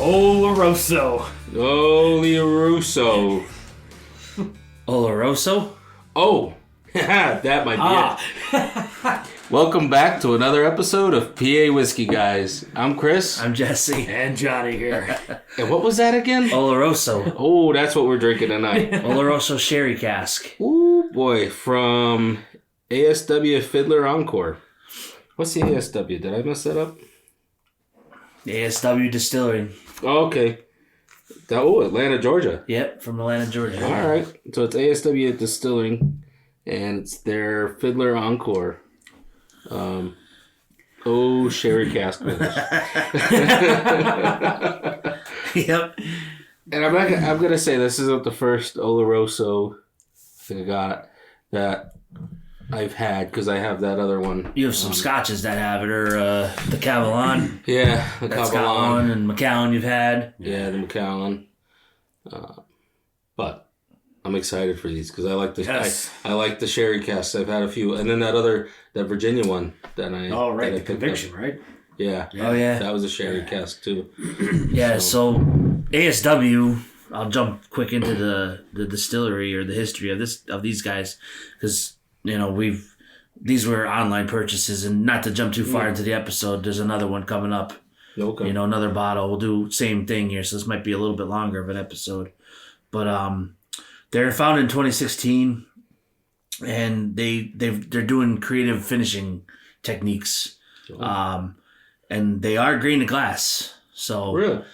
Oloroso. Oloroso. Oloroso? Oh, that might be it. Welcome back to another episode of PA Whiskey Guys. I'm Chris. I'm Jesse. And Johnny here. And what was that again? Oloroso. Oh, that's what we're drinking tonight. Oloroso sherry cask. Ooh, boy, from ASW Fiddler Encore. What's the ASW? Did I mess that up? ASW Distillery. Oh, okay. Oh, Atlanta, Georgia. Yep, from Atlanta, Georgia. All right. So it's ASW Distilling, and it's their Fiddler Encore. Sherry cask finish. Yep. And I'm gonna say this isn't the first Oloroso thing I got that I've had, because I have that other one. You have some scotches that have it, or the Cavallon. Yeah, the That's Cavallon. one, and Macallan you've had. Yeah, the Macallan. But I'm excited for these because I like the I like the sherry casks. I've had a few, and then that Virginia one that I the Conviction, right? Yeah. Oh yeah, that was a sherry cask too. Yeah, so ASW. I'll jump quick into the distillery or the history of these guys, because these were online purchases, and not to jump too far into the episode, there's another one coming up. Okay. Another bottle. We'll do same thing here, so this might be a little bit longer of an episode. But they're founded in 2016, and they're doing creative finishing techniques, and they are green to glass. So really,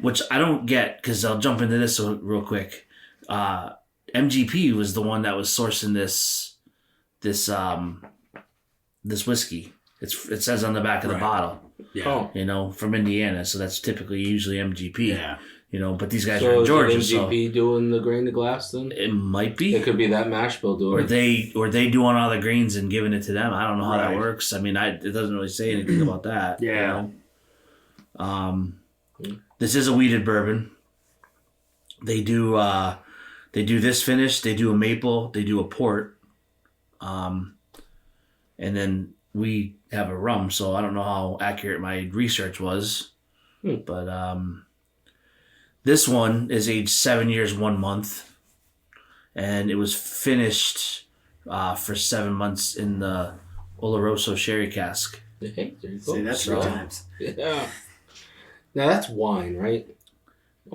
which I don't get, because I'll jump into this real quick. MGP was the one that was sourcing this whiskey. It says on the back of the bottle. Yeah. From Indiana, so that's typically usually MGP. Yeah. But these guys are in Georgia. Is MGP doing the grain to glass then? It might be. It could be that Mashbill doing it. Or they doing all the grains and giving it to them. I don't know how that works. I mean, it doesn't really say anything about that. Yeah. This is a wheated bourbon. They do this finish. They do a maple. They do a port. And then we have a rum, so I don't know how accurate my research was. But this one is aged 7 years, 1 month. And it was finished for 7 months in the Oloroso sherry cask. Hey, there you go. See, that's 3 times. Yeah. Now that's wine, right?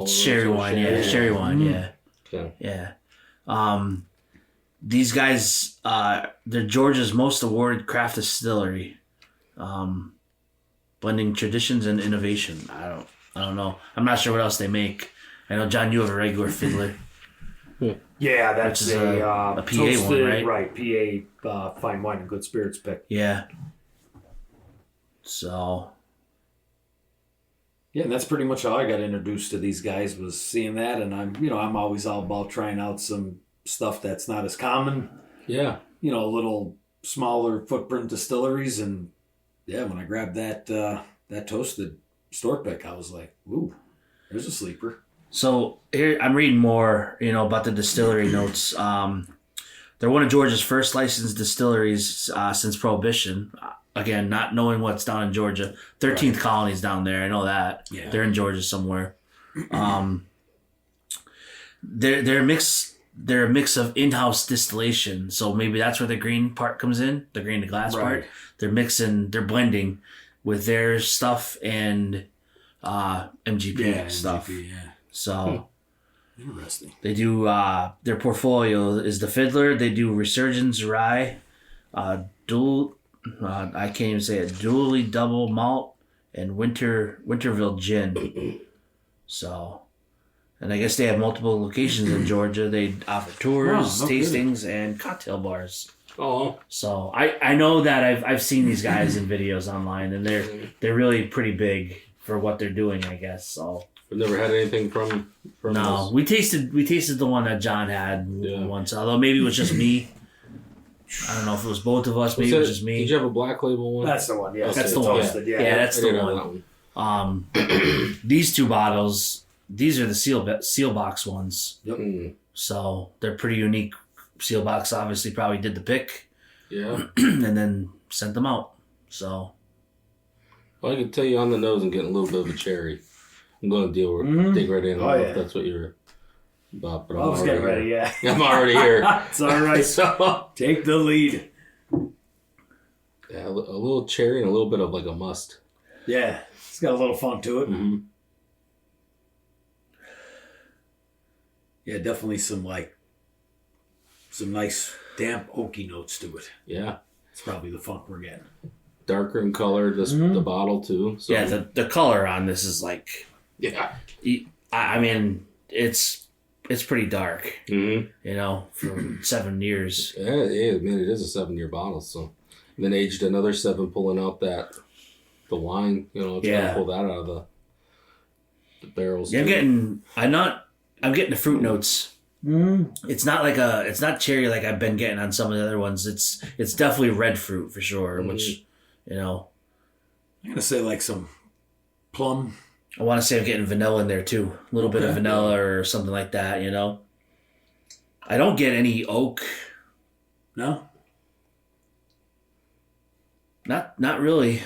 Sherry wine, yeah. Sherry wine, yeah. Okay. Yeah. These guys, they're Georgia's most awarded craft distillery, blending traditions and innovation. I don't know. I'm not sure what else they make. I know, John, you have a regular Fiddler. Yeah, that's which is a PA toasted, one, right? Right, PA fine wine and good spirits pick. Yeah. So. Yeah, and that's pretty much how I got introduced to these guys, was seeing that, and I'm always all about trying out some stuff that's not as common. Yeah. Little smaller footprint distilleries, and when I grabbed that toasted store pick, I was like, ooh, there's a sleeper. So here I'm reading more, about the distillery notes. They're one of Georgia's first licensed distilleries since Prohibition. Again, not knowing what's down in Georgia. 13th colony's down there. I know that. Yeah. They're in Georgia somewhere. They're a mix of in-house distillation. So maybe that's where the green part comes in, the green to glass part. They're blending with their stuff and MGP stuff. MGP, yeah. So interesting. They do their portfolio is the Fiddler. They do Resurgence Rye, I can't even say it. Dually Double Malt and Winterville Gin. So, and I guess they have multiple locations in Georgia. They offer tours, tastings, and cocktail bars. Oh. So I know that I've seen these guys in videos online, and they're really pretty big for what they're doing, I guess. So. We've never had anything from No, we tasted the one that John had once, although maybe it was just me. I don't know if it was both of us. Maybe it was just me. Did you have a black label one? That's the one. Yeah, that's the one. Toasted, Yeah, that's the one. These two bottles, these are the seal box ones. Yep. So they're pretty unique. Seal box obviously probably did the pick. Yeah. And then sent them out. So. Well, I can tell you on the nose I'm getting a little bit of a cherry. I'm going to dig right in. I don't know if that's what you're about, but I was getting ready, yeah. I'm already here. It's all right. So, take the lead. Yeah, a little cherry and a little bit of like a must. Yeah, it's got a little funk to it. Mm-hmm. Yeah, definitely some nice damp oaky notes to it. Yeah. It's probably the funk we're getting. Darker in color, the bottle too. So. Yeah, the color on this is like... Yeah. I mean, it's pretty dark, Mm-hmm. you know, for 7 years. Yeah, I mean, it is a 7-year bottle, so... And then aged another 7, pulling out the wine, trying to pull that out of the barrels. Yeah, I'm getting the fruit notes. It's not cherry like I've been getting on some of the other ones. It's definitely red fruit for sure, which, I'm going to say like some plum. I want to say I'm getting vanilla in there too. A little bit of vanilla or something like that, I don't get any oak. No? Not really.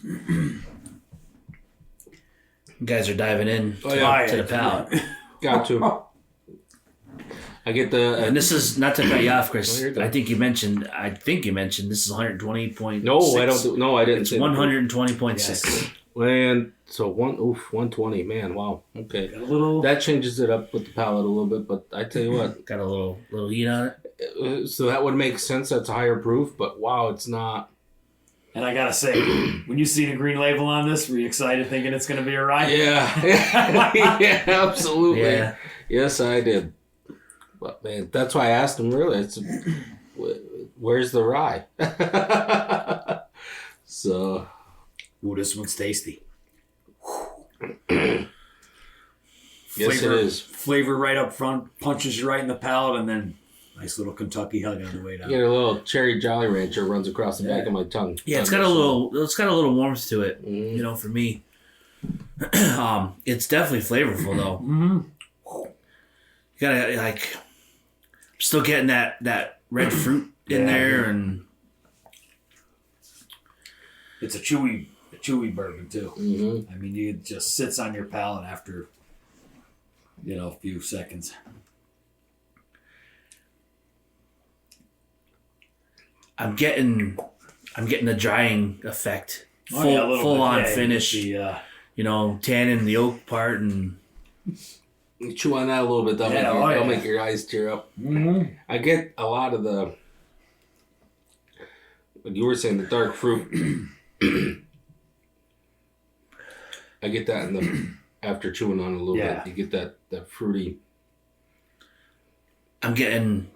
You guys are diving in to the palate. Got to. I get the... and this is, not to cut you off, Chris, I think you mentioned this is 120.6. No, I don't. No, I didn't. It's 120.6. And so 120, man, wow. Okay. Got a little... That changes it up with the palate a little bit, but I tell you what. Got a little heat on it. So that would make sense. That's higher proof, but wow, it's not. And I gotta say, when you see the green label on this, were you excited thinking it's gonna be a rye? Yeah. Yeah, absolutely. Yeah. Yes, I did. But man, that's why I asked him really. Where's the rye? So. Ooh, this one's tasty. Yes, it is. Flavor right up front, punches you right in the palate, and then nice little Kentucky hug on the way down. Yeah, a little cherry Jolly Rancher runs across the back of my tongue. Yeah, it's got a little warmth to it. For me, it's definitely flavorful though. You gotta still getting that red fruit in there, and it's a chewy bourbon too. I mean, it just sits on your palate after a few seconds. I'm getting the drying effect. Full on finish. Tannin, the oak part, and you chew on that a little bit. That'll make your eyes tear up. I get a lot of what you were saying, the dark fruit. I get that after chewing on it a little bit. You get that fruity. I'm getting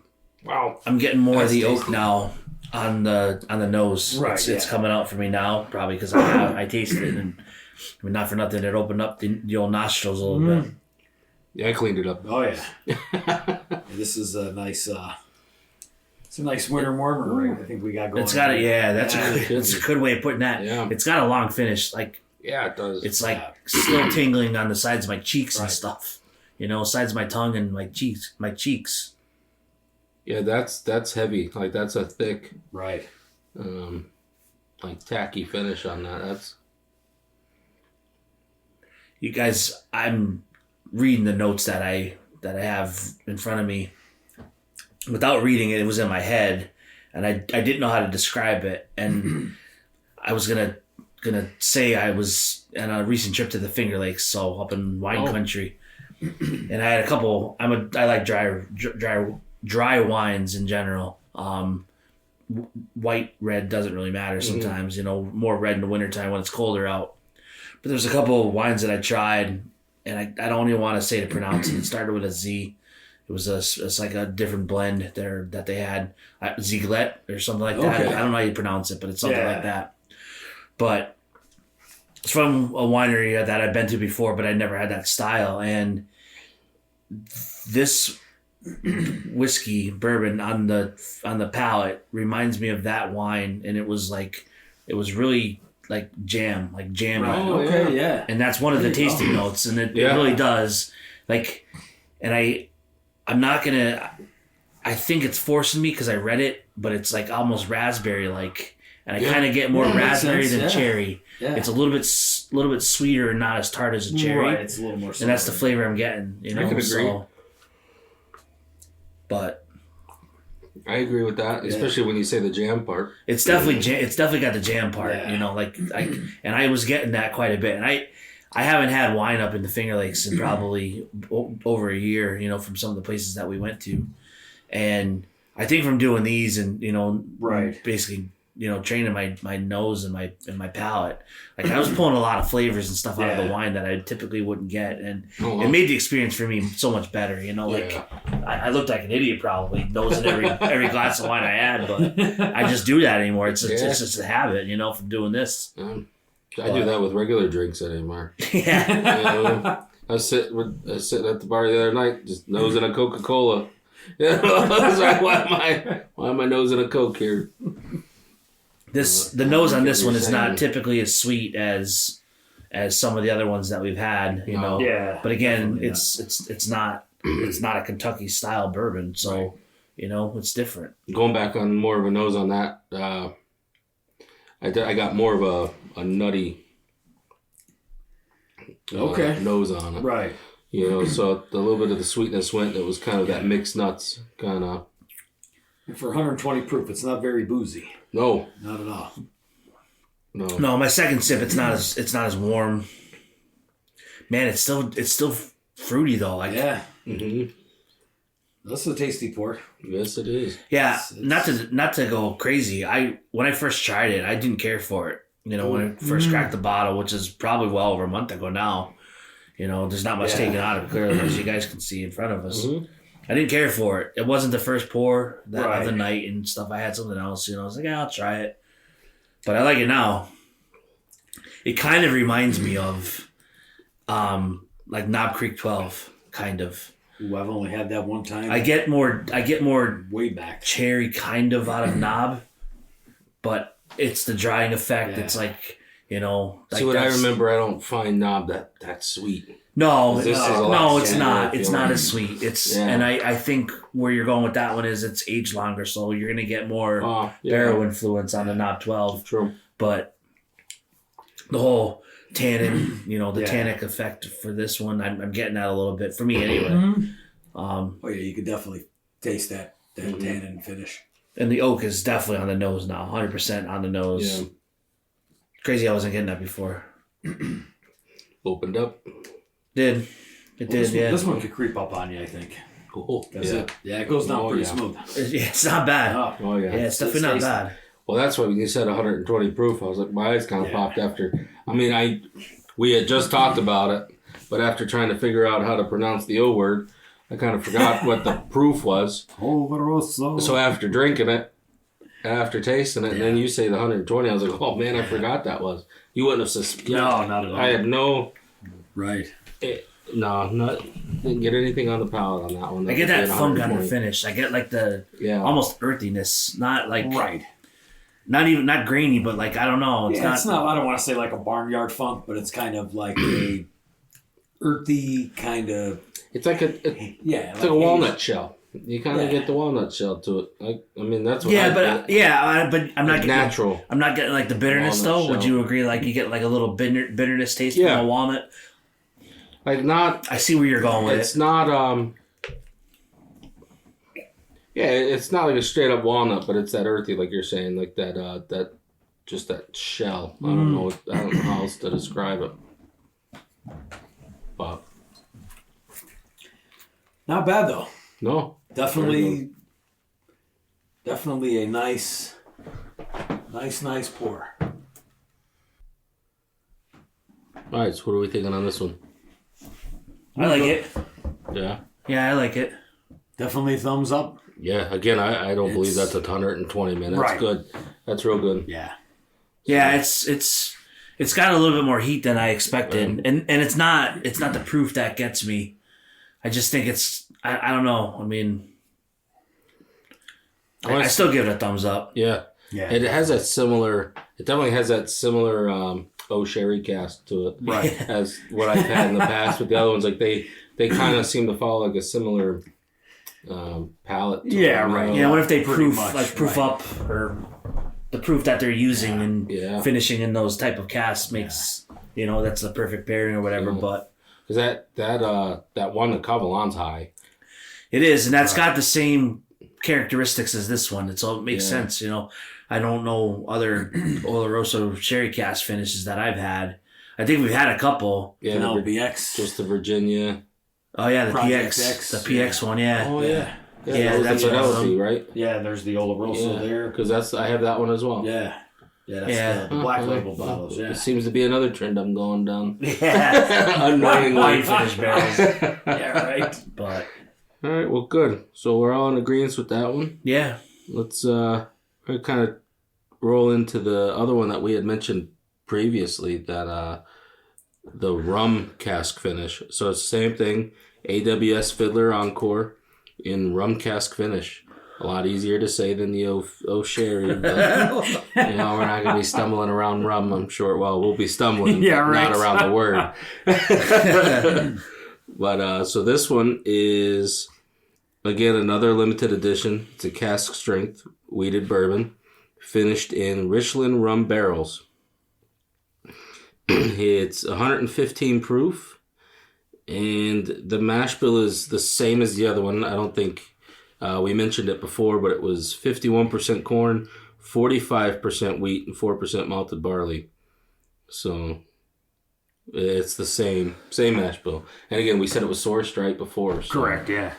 more of the oak now on the nose. Right, it's coming out for me now, probably because I tasted it, and I mean, not for nothing, it opened up the old nostrils a little bit. Yeah, I cleaned it up. Oh yeah. This is a nice. It's a nice winter warmer, right? I think we got going. It's got it. Yeah, that's a good way of putting that. Yeah. It's got a long finish. Yeah, it does. It's still tingling on the sides of my cheeks and stuff. Sides of my tongue and my cheeks. Yeah, that's heavy. That's a thick, right? Tacky finish on that. That's. You guys, I'm reading the notes that I have in front of me. Without reading it, it was in my head, and I didn't know how to describe it. And I was gonna say I was on a recent trip to the Finger Lakes, so up in wine country, and I had a couple. I like dry wines in general. White, red doesn't really matter sometimes. More red in the wintertime when it's colder out. But there's a couple of wines that I tried, and I don't even want to say to pronounce it. It started with a Z. It's like a different blend there that they had, Zieglet or something like that. Okay. I don't know how you pronounce it, but it's something like that. But it's from a winery that I've been to before, but I never had that style. And this whiskey bourbon on the palate reminds me of that wine, and it was really like jammy. Oh, okay, yeah. And that's one of the tasting notes, and it really does. I'm not gonna. I think it's forcing me because I read it, but it's almost raspberry, and I kind of get more raspberry than cherry. Yeah. It's a little bit sweeter and not as tart as a cherry. Right, it's a little more. And that's the flavor I'm getting. You know, I can agree. So, but I agree with that, especially when you say the jam part. it's definitely got the jam part. Yeah. You know, and I was getting that quite a bit, and I haven't had wine up in the Finger Lakes in probably over a year. You know, from some of the places that we went to, and I think from doing these and basically training my nose and my palate, like I was pulling a lot of flavors and stuff out of the wine that I typically wouldn't get, and it made the experience for me so much better. You know, I looked like an idiot probably nosing every glass of wine I had, but I just do that anymore. It's just a habit, from doing this. I do that with regular drinks anymore. Yeah. I was sitting at the bar the other night, just nosing a Coca-Cola. I was like, why am I nosing a Coke here? The nose on this one is not typically as sweet as some of the other ones that we've had, Yeah. But again, it's not a Kentucky style bourbon, so it's different. Going back on more of a nose on that, I got more of a nutty nose on it. Right. So a little bit of the sweetness went. It was kind of that mixed nuts kind of. For 120 proof, it's not very boozy. No, not at all. No, my second sip, it's not as warm. Man, it's still fruity though. Mm-hmm. That's a tasty pour. Yes, it is. Yeah, it's not to go crazy. When I first tried it, I didn't care for it. When I first cracked the bottle, which is probably well over a month ago now. There's not much taken out of it, clearly, as you guys can see in front of us. Mm-hmm. I didn't care for it. It wasn't the first pour that other night and stuff. I had something else. I was like, I'll try it. But I like it now. It kind of reminds me of like Knob Creek 12, kind of. Ooh, I've only had that one time. I get more way back cherry kind of out of Knob, but it's the drying effect. Yeah. It's like, See, what I remember, I don't find Knob that sweet. No, it's not. It's not as sweet. And I think where you're going with that one is it's aged longer, so you're gonna get more barrel influence on the Knob 12. True. But the whole tannin, the tannic effect for this one, I'm getting that a little bit for me anyway. Mm-hmm. You could definitely taste that tannin finish. And the oak is definitely on the nose now, 100% on the nose. Yeah. Crazy, I wasn't getting that before. Opened up. It did. This one could creep up on you, I think. Cool. It goes down pretty smooth. It's not bad. Oh yeah. Yeah, it's definitely not bad. Well, that's why when you said 120 proof, I was like, my eyes kind of popped after. I mean, we had just talked about it, but after trying to figure out how to pronounce the O word, I kind of forgot what the proof was. Oloroso. So after drinking it, after tasting it, and then you say the 120, I was like, oh man, I forgot that was. You wouldn't have suspected. No, not at all. I had no. Right. Didn't get anything on the palate on that one. I get that funk on the finish. I get like the almost earthiness, not like not grainy, but like I don't know. It's not. I don't want to say like a barnyard funk, but it's kind of like a earthy kind of. It's like it's like a walnut shell. You kind of get the walnut shell to it. I mean, that's what. But I'm not getting natural. I'm not getting like the bitterness though. Shell. Would you agree? Like you get like a little bitterness taste from a walnut. Like not. I see where you're going with it. It's not. It's not like a straight up walnut, but it's that earthy, like you're saying, like that just that shell. I don't know how else to describe it. But not bad though. No. Definitely a nice pour. All right, so what are we thinking on this one? I like it. Yeah. Yeah, I like it. Definitely thumbs up. Yeah, again, I don't believe that's 120 minutes. Right. Good. That's real good. Yeah. Yeah, it's got a little bit more heat than I expected, and it's not the proof that gets me. I just think it's I don't know. I mean, I still give it a thumbs up. Yeah. It has that similar. It definitely has that similar sherry cask to it, right? As what I've had in the past with the other ones. Like they kind of seem to follow like a similar palate. Yeah, right. Yeah. What if they proof up or the proof that they're using and Yeah. finishing in those type of casks makes that's the perfect pairing or whatever. Yeah. But because that one, the Cavalon's high. it is, and that's got the same characteristics as this one. It makes sense. I don't know other Oloroso sherry cask finishes that I've had. I think we've had a couple. Yeah, LBX. just the Virginia. Oh yeah, the Project PX, X, the PX one. Yeah. Oh yeah. Yeah, that's that's one of Fidelity, them. right? Yeah, there's the Oloroso there. Because I have that one as well. Yeah. Yeah, that's the black label bottles, yeah. It seems to be another trend I'm going down. Yeah. Unknowingly. Wine finish barrels. Yeah, right. But All right, well, good. So we're all in agreement with that one. yeah, Let's kind of roll into the other one that we had mentioned previously, that the Rum Cask Finish. So it's the same thing, AWS Fiddler Encore in Rum Cask Finish. A lot easier to say than the O Sherry, but we're not going to be stumbling around rum, I'm sure. Well, we'll be stumbling, Yeah, right. not around the word. But so this one is, again, another limited edition. It's a cask strength wheated bourbon finished in Richland Rum barrels. It's 115 proof, and the mash bill is the same as the other one. I don't think we mentioned it before, but it was 51% corn, 45% wheat, and 4% malted barley. So it's the same mash bill. And again, we said it was sourced right before. So. Correct, yeah.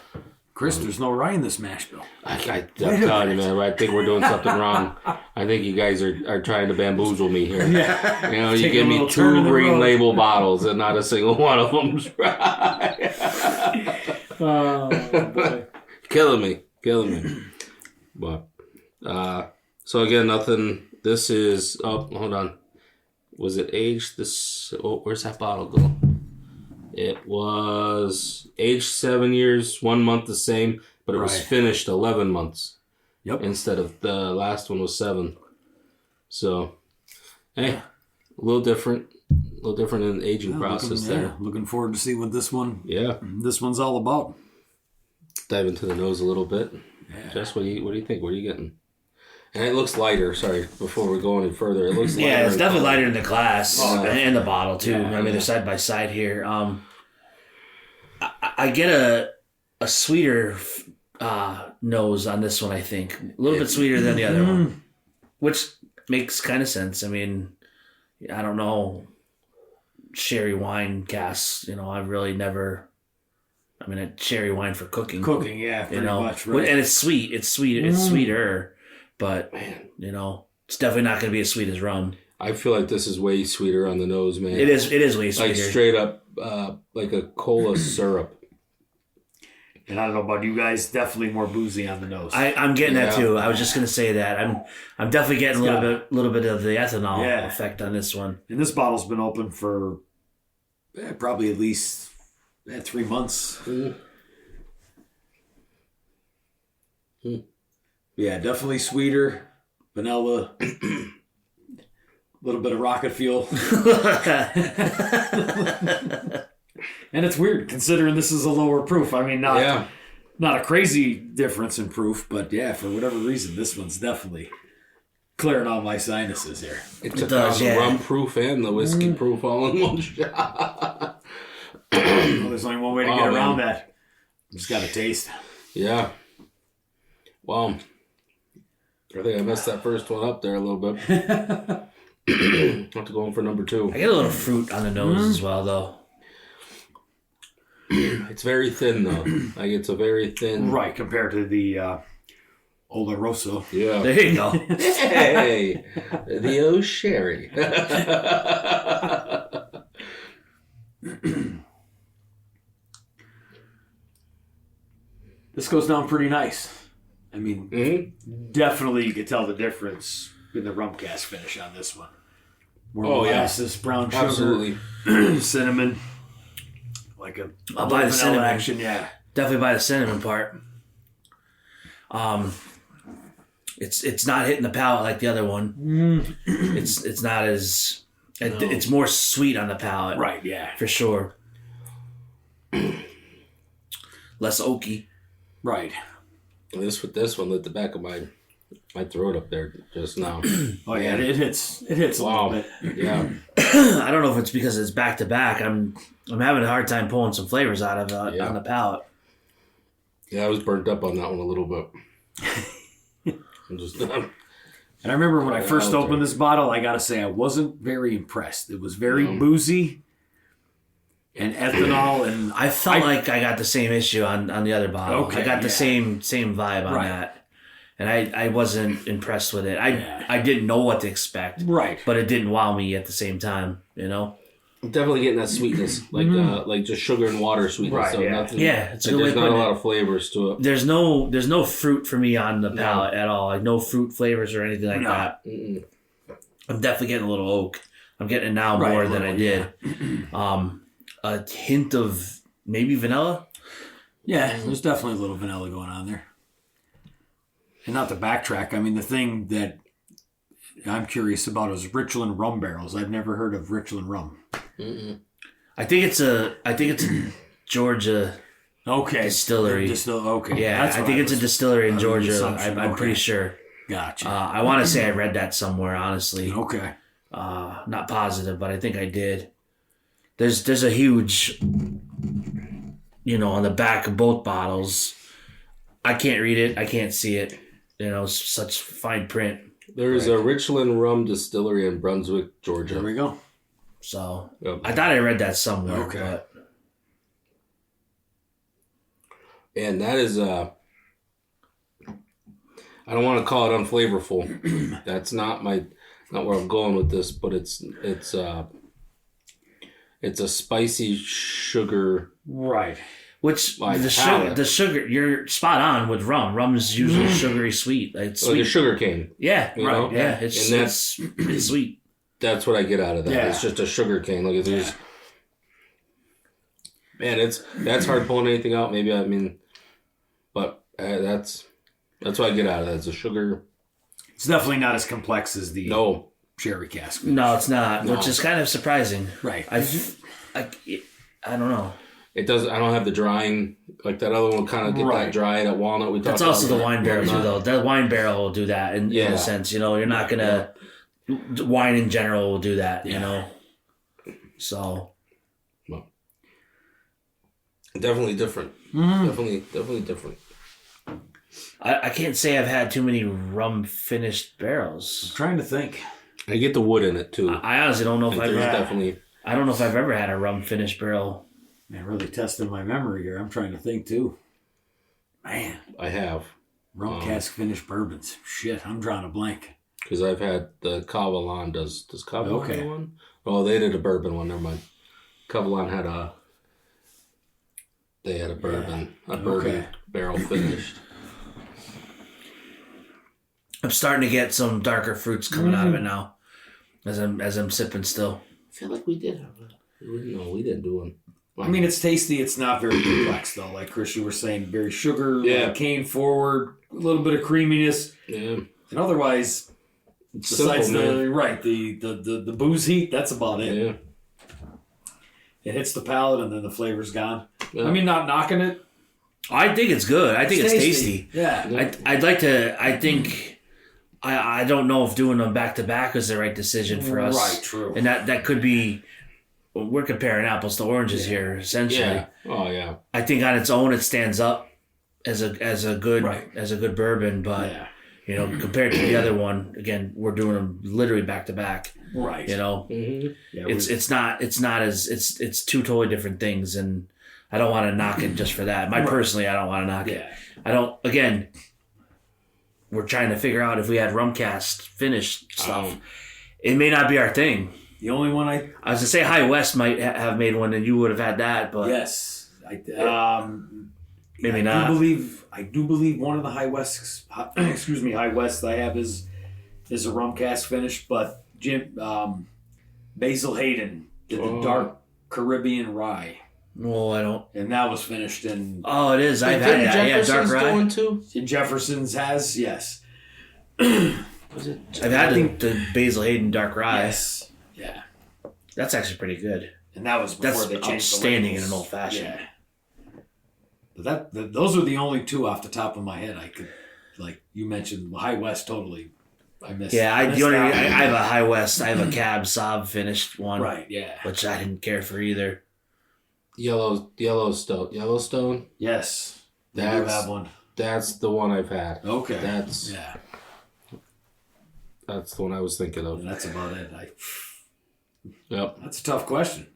Chris, there's no rye in this mash bill. I'm telling you, man, I think we're doing something wrong. I think you guys are trying to bamboozle me here. Yeah. You give me 2 green label bottles and not a single one of them's right. Oh, boy. Killing me. But so again, nothing. This is hold on. Was it aged this? Oh, where's that bottle go? It was aged 7 years, 1 month the same, but it was finished 11 months. Yep. Instead of the last one was 7. So, hey, a little different in the aging process there. Looking forward to see what this one's all about. Dive into the nose a little bit. Yeah. Jess, what do you think? What are you getting? And it looks lighter. Sorry, before we go any further, it looks lighter. yeah, it's definitely lighter in the glass and the bottle too. Yeah, I mean, they're side by side here. I get a sweeter nose on this one. I think a little bit sweeter than the other one, which makes kind of sense. I mean, I don't know sherry wine casks. I've really never. I mean, a sherry wine for cooking. Cooking, yeah, pretty much. Right. And it's sweet. It's sweeter. But, it's definitely not going to be as sweet as rum. I feel like this is way sweeter on the nose, man. It is way sweeter. Like straight up, like a cola syrup. And I don't know about you guys, definitely more boozy on the nose. I'm getting that too. I was just going to say that. I'm definitely getting a little bit of the ethanol effect on this one. And this bottle's been open for probably at least 3 months. Yeah, definitely sweeter, vanilla, a little bit of rocket fuel. And it's weird considering this is a lower proof. I mean, not a crazy difference in proof, but yeah, for whatever reason, this one's definitely clearing all my sinuses here. It took out the rum proof and the whiskey proof all in one shot. Well, there's only one way to get around that. Just got to taste. Yeah. Well, I think I messed that first one up there a little bit. Have to go in for number 2. I get a little fruit on the nose as well, though. It's very thin, though. Like, it's a very thin... Right, compared to the Oloroso. Yeah. There you go. Hey! The O Sherry. This goes down pretty nice. I mean, definitely you could tell the difference in the rum cask finish on this one. More molasses, brown sugar, Absolutely. cinnamon. Like a I'll buy the cinnamon action, yeah. Definitely buy the cinnamon part. It's not hitting the palate like the other one. It's not as it's more sweet on the palate. Right, yeah. For sure. Less oaky. Right. This one lit the back of my I threw it up there just now. Oh yeah, it hits a little bit. Yeah. I don't know if it's because it's back to back. I'm having a hard time pulling some flavors out of it on the palate. Yeah, I was burnt up on that one a little bit. And I remember when I first opened this bottle, I gotta say I wasn't very impressed. It was very boozy and ethanol, and I felt like I got the same issue on the other bottle. Okay, I got the same vibe on that. And I wasn't impressed with it. I didn't know what to expect. Right. But it didn't wow me at the same time, you know? I'm definitely getting that sweetness, like just sugar and water sweetness. Right, so nothing, it's a good way there's to not put a it. lot of flavors to it. There's no fruit for me on the palate at all. Like no fruit flavors or anything like that. Mm-mm. I'm definitely getting a little oak. I'm getting it now more than I did. A hint of maybe vanilla. Yeah, there's definitely a little vanilla going on there. And not to backtrack, I mean, the thing that I'm curious about is Richland Rum barrels. I've never heard of Richland Rum. Mm-mm. I think it's a Georgia distillery. Okay. Yeah, I think it's a distillery in Georgia. I'm pretty sure. Gotcha. I want to say I read that somewhere, honestly. Okay. Not positive, but I think I did. There's a huge, on the back of both bottles. I can't read it. I can't see it. Such fine print. There is a Richland Rum distillery in Brunswick, Georgia. There we go. So I thought I read that somewhere. Okay. But... And that is I don't want to call it unflavorful. That's not where I'm going with this, but it's a spicy sugar. Right. Which like the sugar, you're spot on with rum. Rum is usually sugary sweet. It's sweet. Like a sugar cane. Yeah, you right. know? Yeah, it's sweet. That's what I get out of that. Yeah. It's just a sugar cane. Like there's, man, that's hard pulling anything out. But that's what I get out of that. It's a sugar. It's definitely not as complex as the sherry cask. No, it's not, which is kind of surprising. Right. I don't know. It does. I don't have the drying like that other one. Kind of get that dry, that walnut we talked about. That's also the wine barrel too, though. That wine barrel will do that in a sense. You're not gonna. Wine in general will do that. So. Well, definitely different. Definitely different. I can't say I've had too many rum finished barrels. I'm trying to think. I get the wood in it too. I honestly don't know if I've definitely. I don't know if I've ever had a rum finished barrel. Man, really testing my memory here. I'm trying to think too. Man, I have Rum Cask Finish bourbons. Shit, I'm drawing a blank. Because I've had the Cavalon. Does Cavalon have one? Oh, they did a bourbon one. Never mind. Cavalon had a bourbon, barrel finished. I'm starting to get some darker fruits coming out of it now, as I'm sipping still. I feel like we did have it. No, we didn't do one. I mean, it's tasty. It's not very complex, though. Like Chris, you were saying, very sugar, cane forward, a little bit of creaminess. Yeah. And otherwise, besides the booze heat, that's about it. Yeah. It hits the palate, and then the flavor's gone. Yeah. I mean, not knocking it. I think it's good. I think it's tasty. Yeah. I'd like to. I think. I don't know if doing them back to back is the right decision for us. Right. True. And that could be. We're comparing apples to oranges here, essentially. Yeah. Oh yeah. I think on its own it stands up as a good bourbon, but compared to the other one, again, we're doing them literally back to back. Right. Mm-hmm. Yeah, it's two totally different things, and I don't want to knock it just for that. Personally, I don't want to knock it. I don't. Again, we're trying to figure out if we had Rum Cask Finish stuff. It may not be our thing. The only one I was gonna say High West might have made one, and you would have had that, but yes, maybe not. I do believe one of the High Wests, High West I have is a Rum Cask Finish, but Basil Hayden did the dark Caribbean rye. No, I don't. And that was finished in. Oh, it is. I've had that. Yeah, dark rye. Too? In Jefferson's has yes. Was it? I've had the Basil Hayden dark rye. Yes. Yeah. That's actually pretty good. And that was before they changed outstanding the in an old fashioned. Yeah. But those are the only two off the top of my head I could like you mentioned, High West totally. I missed. Yeah, I missed that one. have a High West. I have a Cab Sauv finished one. Right. Yeah. Which I didn't care for either. Yellowstone. Yes. They do have one. That's the one I've had. Okay. That's the one I was thinking of. And that's about it. Yep. That's a tough question.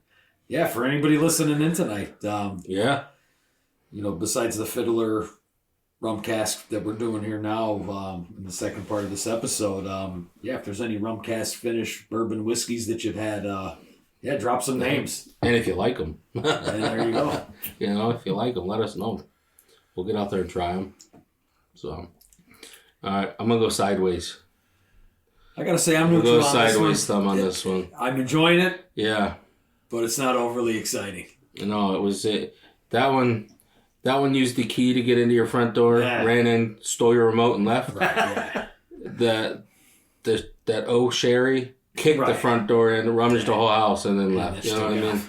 Yeah, for anybody listening in tonight, Yeah. besides the Fiddler Rum Cask that we're doing here now in the second part of this episode, if there's any Rum Cask Finish bourbon whiskeys that you've had, drop some names. And if you like them. And there you go. If you like them, let us know. We'll get out there and try them. So, all right, I'm going to go sideways. I got to say, I'm We'll neutral go on this sideways one. thumb on this one. I'm enjoying it, Yeah. but it's not overly exciting. No, it was it. That one used the key to get into your front door, ran in, stole your remote, and left. Right, yeah. That sherry kicked the front door in, rummaged the whole house, and then left. You know what I mean?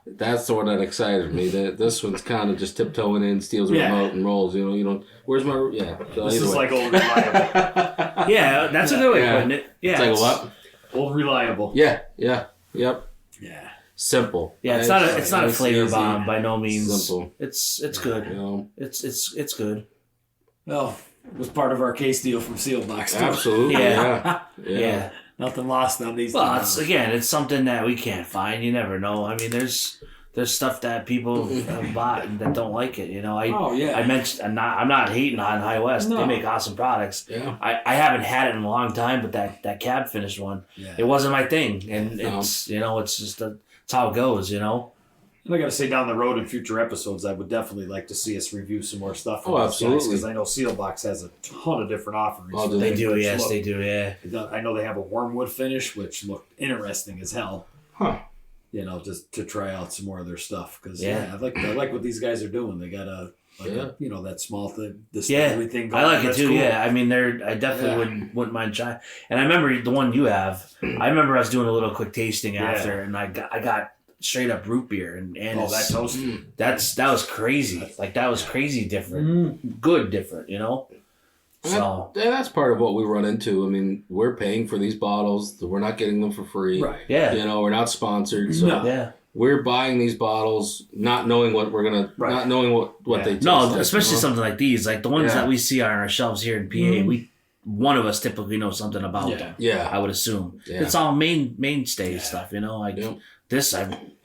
That's the one that excited me. This one's kind of just tiptoeing in, steals the remote, and rolls. You don't. Where's my? Yeah. So This is way. like old reliable. Yeah, that's a good way of putting it. Yeah, It's like what? Old reliable. Yeah. Yep. Yeah. Simple. Yeah, it's not a flavor bomb by no means. Simple. It's good. It's good. Well, it was part of our case deal from Sealed Box. Too. Absolutely. Yeah. Nothing lost on these. Well, it's something that we can't find. You never know. I mean, there's stuff that people have bought and that don't like it. I mentioned I'm not hating on High West. No. They make awesome products. Yeah. I haven't had it in a long time, but that Cab finished one, it wasn't my thing, and it's it's just it's how it goes. And I got to say, down the road in future episodes, I would definitely like to see us review some more stuff. Oh, absolutely. Because I know Sealed Box has a ton of different offerings. Oh, they do. Yes, they do. Yeah. I know they have a wormwood finish, which looked interesting as hell. Huh. Just to try out some more of their stuff. Because I like what these guys are doing. They got that small thing, everything. I like it too. Cool. Yeah, I mean, I definitely wouldn't mind trying. And I remember the one you have. I remember us doing a little quick tasting after, and I got straight up root beer and that toast. That was crazy. Like that was crazy different. Good different, So that's part of what we run into. I mean, we're paying for these bottles. We're not getting them for free. Right. Yeah. We're not sponsored. So we're buying these bottles not knowing what we're gonna not knowing what they taste like, especially something like these, like the ones that we see on our shelves here in PA. One of us typically knows something about them. Yeah. I would assume. Yeah. It's all mainstay stuff, This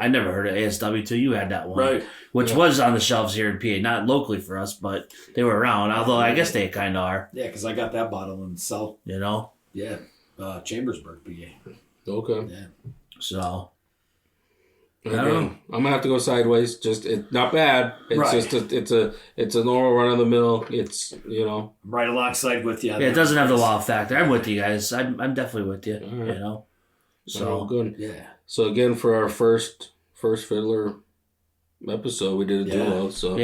I never heard of ASW till you had that one, right? Which was on the shelves here in PA, not locally for us, but they were around. Although I guess they kind of are. Yeah, because I got that bottle in South. Chambersburg, PA. Okay. Yeah. So. I don't know. I'm gonna have to go sideways. Just not bad. It's just it's a normal run of the mill. It's right alongside with you. Yeah, it doesn't have the wow factor. I'm with you guys. I'm definitely with you. Right. So good. Yeah. So again, for our first Fiddler episode, we did a duo. So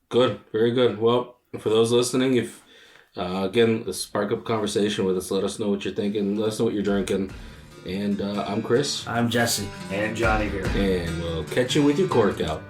good, very good. Well, for those listening, if again, spark up conversation with us. Let us know what you're thinking. Let us know what you're drinking. And I'm Chris. I'm Jesse. And Johnny here. And we'll catch you with your cork out.